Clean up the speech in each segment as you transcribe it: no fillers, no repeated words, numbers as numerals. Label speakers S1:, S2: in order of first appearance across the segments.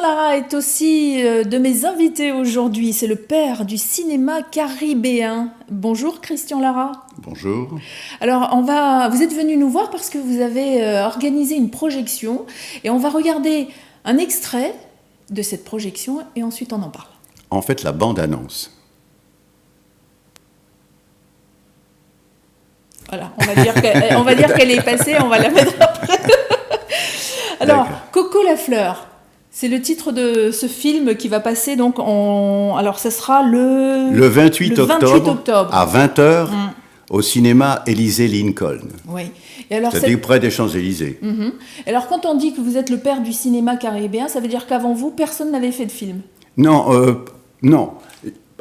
S1: Lara est aussi de mes invités aujourd'hui. C'est le père du cinéma caribéen. Bonjour Christian Lara.
S2: Bonjour.
S1: Alors vous êtes venu nous voir parce que vous avez organisé une projection et on va regarder un extrait de cette projection et ensuite on en parle.
S2: En fait, la bande-annonce.
S1: Voilà, on va dire qu'elle est passée, on va la mettre après. Alors, Coco la fleur, c'est le titre de ce film qui va passer donc alors ça sera le
S2: 28 octobre à 20h au cinéma Élysée Lincoln.
S1: Oui. Et alors
S2: c'est-à-dire près des Champs-Élysées.
S1: Alors quand on dit que vous êtes le père du cinéma caribéen, ça veut dire qu'avant vous, personne n'avait fait de film?
S2: Non, non.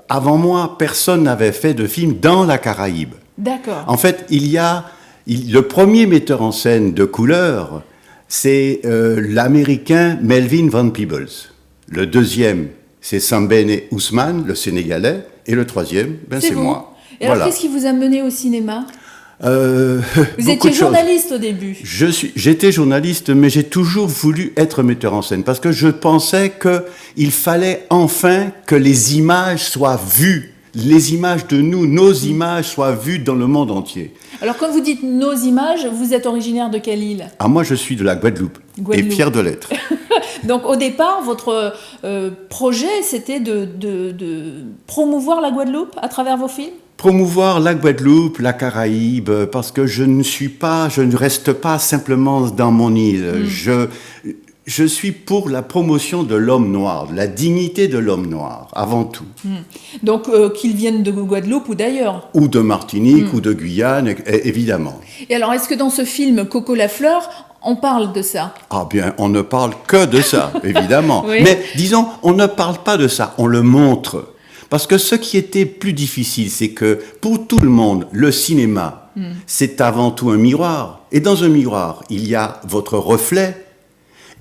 S2: Avant moi, personne n'avait fait de film dans la Caraïbe.
S1: D'accord.
S2: En fait, le premier metteur en scène de couleur, c'est l'Américain Melvin Van Peebles. Le deuxième, c'est Sambene Ousmane, le Sénégalais. Et le troisième, c'est moi.
S1: Et alors, qu'est-ce qui vous a mené au cinéma ? Vous étiez journaliste au début.
S2: J'étais journaliste, mais j'ai toujours voulu être metteur en scène parce que je pensais qu'il fallait enfin que les images soient vues. Les images de nous, nos images soient vues dans le monde entier.
S1: Alors quand vous dites nos images, vous êtes originaire de quelle île ?
S2: Ah, moi je suis de la Guadeloupe. Et fier de l'être.
S1: Donc au départ, votre projet c'était de promouvoir la Guadeloupe à travers vos films ?
S2: Promouvoir la Guadeloupe, la Caraïbe, parce que je ne reste pas simplement dans mon île. Je suis pour la promotion de l'homme noir, de la dignité de l'homme noir, avant tout.
S1: Donc, qu'ils viennent de Guadeloupe ou d'ailleurs ?
S2: Ou de Martinique, ou de Guyane, évidemment.
S1: Et alors, est-ce que dans ce film, Coco la fleur, on parle de ça ?
S2: Ah bien, on ne parle que de ça, évidemment.
S1: Oui.
S2: Mais disons, on ne parle pas de ça, on le montre. Parce que ce qui était plus difficile, c'est que pour tout le monde, le cinéma, c'est avant tout un miroir. Et dans un miroir, il y a votre reflet.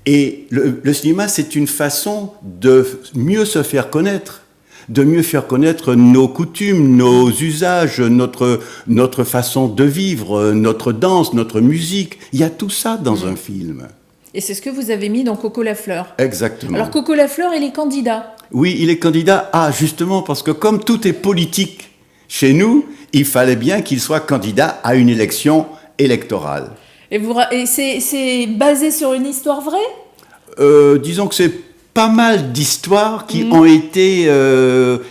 S2: Et le cinéma, c'est une façon de mieux se faire connaître, de mieux faire connaître nos coutumes, nos usages, notre façon de vivre, notre danse, notre musique. Il y a tout ça dans un film.
S1: Et c'est ce que vous avez mis dans Coco la fleur.
S2: Exactement.
S1: Alors Coco la fleur, il est candidat.
S2: Oui, il est candidat. Ah, justement, parce que comme tout est politique chez nous, il fallait bien qu'il soit candidat à une élection électorale.
S1: Et c'est basé sur une histoire vraie ?
S2: Disons que c'est pas mal d'histoires qui ont été,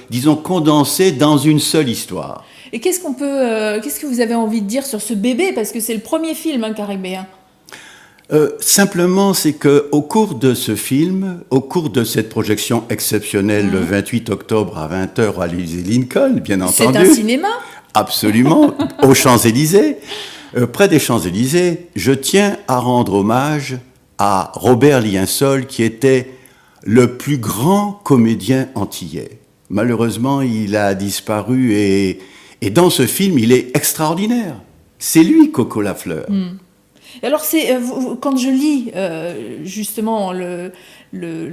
S2: disons, condensées dans une seule histoire.
S1: Et qu'est-ce que vous avez envie de dire sur ce bébé ? Parce que c'est le premier film caribéen.
S2: Simplement, c'est qu'au cours de ce film, au cours de cette projection exceptionnelle le 28 octobre à 20h à l'Élysée Lincoln, bien entendu.
S1: C'est un cinéma ?
S2: Absolument, aux Champs-Élysées. Près des Champs-Élysées, je tiens à rendre hommage à Robert Liensoll, qui était le plus grand comédien antillais. Malheureusement, il a disparu et dans ce film, il est extraordinaire. C'est lui, Coco la fleur.
S1: Et alors, quand je lis justement le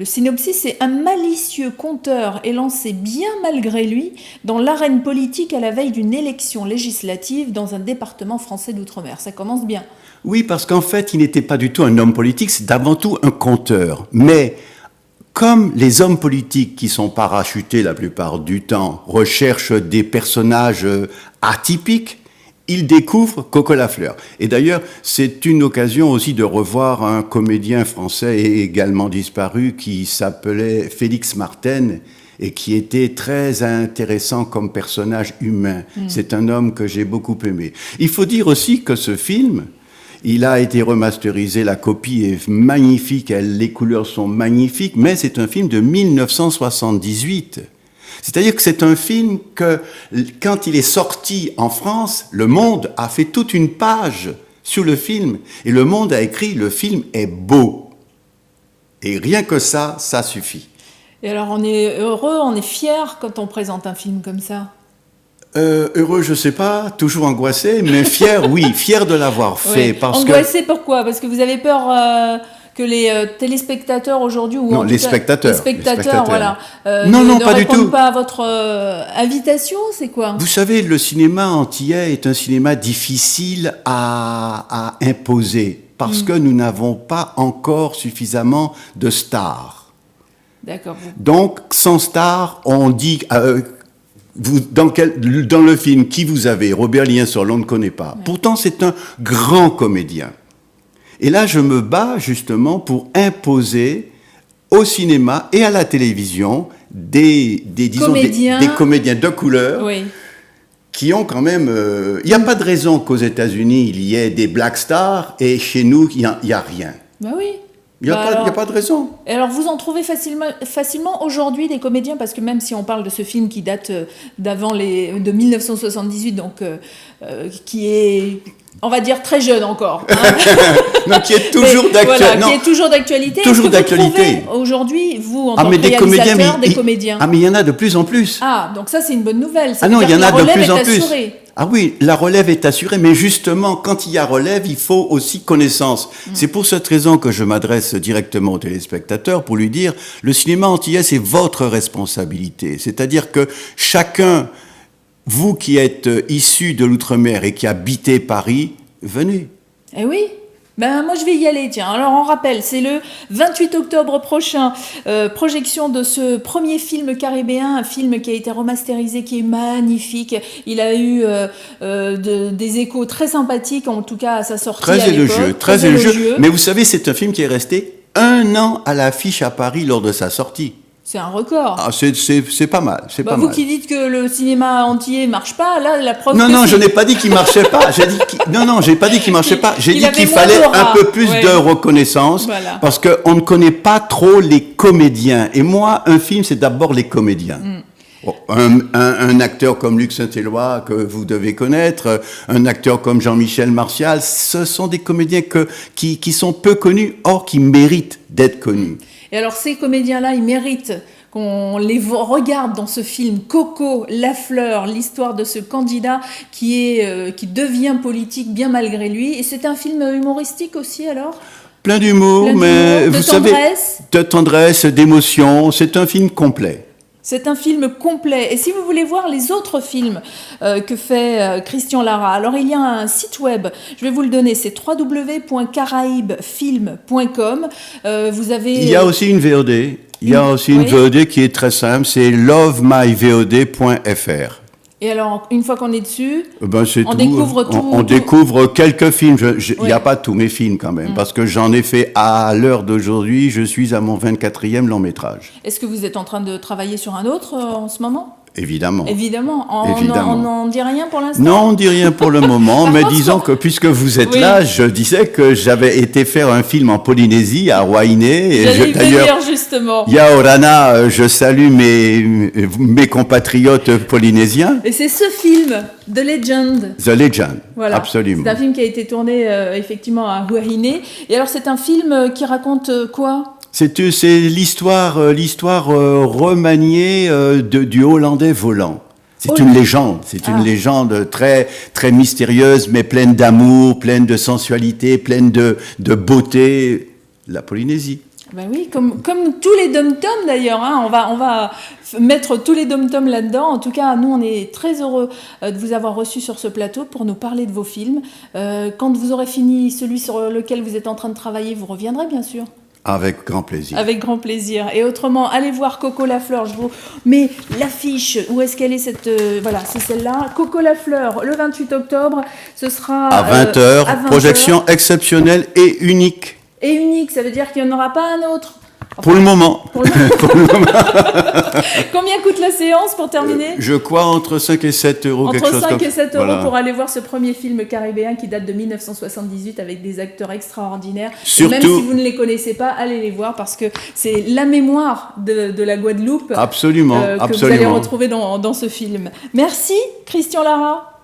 S1: synopsis, c'est un malicieux conteur est lancé bien malgré lui dans l'arène politique à la veille d'une élection législative dans un département français d'outre-mer. Ça commence bien.
S2: Oui, parce qu'en fait, il n'était pas du tout un homme politique, c'est avant tout un conteur. Mais comme les hommes politiques qui sont parachutés la plupart du temps recherchent des personnages atypiques, il découvre Coco la fleur. Et d'ailleurs, c'est une occasion aussi de revoir un comédien français également disparu qui s'appelait Félix Marten et qui était très intéressant comme personnage humain. C'est un homme que j'ai beaucoup aimé. Il faut dire aussi que ce film, il a été remasterisé, la copie est magnifique, les couleurs sont magnifiques, mais c'est un film de 1978. C'est-à-dire que c'est un film que, quand il est sorti en France, Le Monde a fait toute une page sur le film. Et Le Monde a écrit « Le film est beau ». Et rien que ça, ça suffit.
S1: Et alors, on est heureux, on est fier quand on présente un film comme ça ?
S2: Heureux, je sais pas, toujours angoissé, mais fier, oui, fier de l'avoir fait.
S1: Oui. Angoissé, pourquoi ? Parce que vous avez peur... que les téléspectateurs aujourd'hui ou
S2: non, les spectateurs,
S1: voilà,
S2: non, pas du tout.
S1: Ne répondent pas à votre invitation, c'est quoi ?
S2: Vous savez, le cinéma antillais est un cinéma difficile à imposer parce que nous n'avons pas encore suffisamment de stars.
S1: D'accord.
S2: Donc, sans star, on dit... dans le film, qui vous avez? Robert Liençol, on ne connaît pas. Ouais. Pourtant, c'est un grand comédien. Et là, je me bats justement pour imposer au cinéma et à la télévision des comédiens de couleur, oui, qui ont quand même... Il n'y a pas de raison qu'aux États-Unis, il y ait des black stars et chez nous, il n'y a rien.
S1: Ben oui.
S2: Il n'y a pas de raison.
S1: Et alors, vous en trouvez facilement aujourd'hui des comédiens, parce que même si on parle de ce film qui date de 1978, donc qui est, on va dire, très jeune encore. Hein.
S2: Non, qui est toujours d'actualité.
S1: Voilà, qui est toujours d'actualité.
S2: Toujours d'actualité.
S1: Aujourd'hui, vous, en tant que réalisateur, des comédiens.
S2: Ah, mais il y en a de plus en plus.
S1: Ah, donc ça, c'est une bonne nouvelle.
S2: Ah non, il y en a de plus en plus. Ah oui, la relève est assurée, mais justement, quand il y a relève, il faut aussi connaissance. C'est pour cette raison que je m'adresse directement au téléspectateur pour lui dire, le cinéma antillais, c'est votre responsabilité. C'est-à-dire que chacun, vous qui êtes issu de l'outre-mer et qui habitez Paris, venez.
S1: Eh oui. Ben, moi, je vais y aller, tiens. Alors, on rappelle, c'est le 28 octobre prochain, projection de ce premier film caribéen, un film qui a été remasterisé, qui est magnifique. Il a eu des échos très sympathiques, en tout cas à sa sortie
S2: très élogieux, très élogieux. Mais vous savez, c'est un film qui est resté 1 an à l'affiche à Paris lors de sa sortie.
S1: C'est un record.
S2: Ah, c'est pas mal. C'est pas
S1: vous
S2: mal.
S1: Qui dites que le cinéma entier marche pas, là, la preuve.
S2: Non, je n'ai pas dit qu'il marchait pas. J'ai pas dit qu'il marchait pas. J'ai dit qu'il fallait un peu plus de reconnaissance, voilà, parce qu'on ne connaît pas trop les comédiens. Et moi, un film, c'est d'abord les comédiens. Un acteur comme Luc Saint-Éloi, que vous devez connaître, un acteur comme Jean-Michel Martial, ce sont des comédiens qui sont peu connus, or qui méritent d'être connus.
S1: Et alors, ces comédiens-là, ils méritent qu'on les regarde dans ce film Coco, Lafleur, l'histoire de ce candidat qui devient politique bien malgré lui. Et c'est un film humoristique aussi, alors ?
S2: Plein d'humour, mais vous savez, de tendresse, d'émotion. C'est un film complet.
S1: C'est un film complet. Et si vous voulez voir les autres films que fait Christian Lara, alors il y a un site web, je vais vous le donner, c'est www.caraibefilm.com. Vous avez...
S2: Il y a aussi une VOD. Il y a aussi une VOD qui est très simple, c'est lovemyvod.fr.
S1: Et alors, une fois qu'on est dessus,
S2: on découvre tout. On découvre quelques films. Il n'y a pas tous mes films quand même, parce que j'en ai fait à l'heure d'aujourd'hui, je suis à mon 24e long métrage.
S1: Est-ce que vous êtes en train de travailler sur un autre en ce moment ?
S2: Évidemment.
S1: On n'en dit rien pour l'instant ?
S2: Non, on ne dit rien pour le moment, mais disons que puisque vous êtes là, je disais que j'avais été faire un film en Polynésie, à Wainé.
S1: D'ailleurs, justement.
S2: Yaorana, je salue mes compatriotes polynésiens.
S1: Et c'est ce film, The Legend.
S2: The Legend, voilà. Absolument.
S1: C'est un film qui a été tourné effectivement à Wainé. Et alors, c'est un film qui raconte quoi ?
S2: C'est l'histoire remaniée du Hollandais volant. C'est une légende. C'est une légende très, très mystérieuse, mais pleine d'amour, pleine de sensualité, pleine de beauté. La Polynésie.
S1: Ben oui, comme tous les dom-toms d'ailleurs. Hein. On va mettre tous les dom-toms là-dedans. En tout cas, nous, on est très heureux de vous avoir reçu sur ce plateau pour nous parler de vos films. Quand vous aurez fini celui sur lequel vous êtes en train de travailler, vous reviendrez bien sûr.
S2: Avec grand plaisir.
S1: Avec grand plaisir. Et autrement, allez voir Coco Lafleur. Je vous mets l'affiche. Où est-ce qu'elle est cette... voilà, c'est celle-là. Coco Lafleur, le 28 octobre. Ce sera...
S2: À 20h. Projection exceptionnelle et unique.
S1: Et unique, ça veut dire qu'il n'y en aura pas un autre.
S2: Enfin, pour le moment.
S1: Combien coûte la séance pour terminer ?
S2: Je crois entre 5 et 7 euros.
S1: Entre 5 et 7 euros pour aller voir ce premier film caribéen qui date de 1978 avec des acteurs extraordinaires.
S2: Surtout,
S1: même si vous ne les connaissez pas, allez les voir parce que c'est la mémoire de la Guadeloupe.
S2: Absolument,
S1: que vous allez retrouver dans ce film. Merci Christian Lara.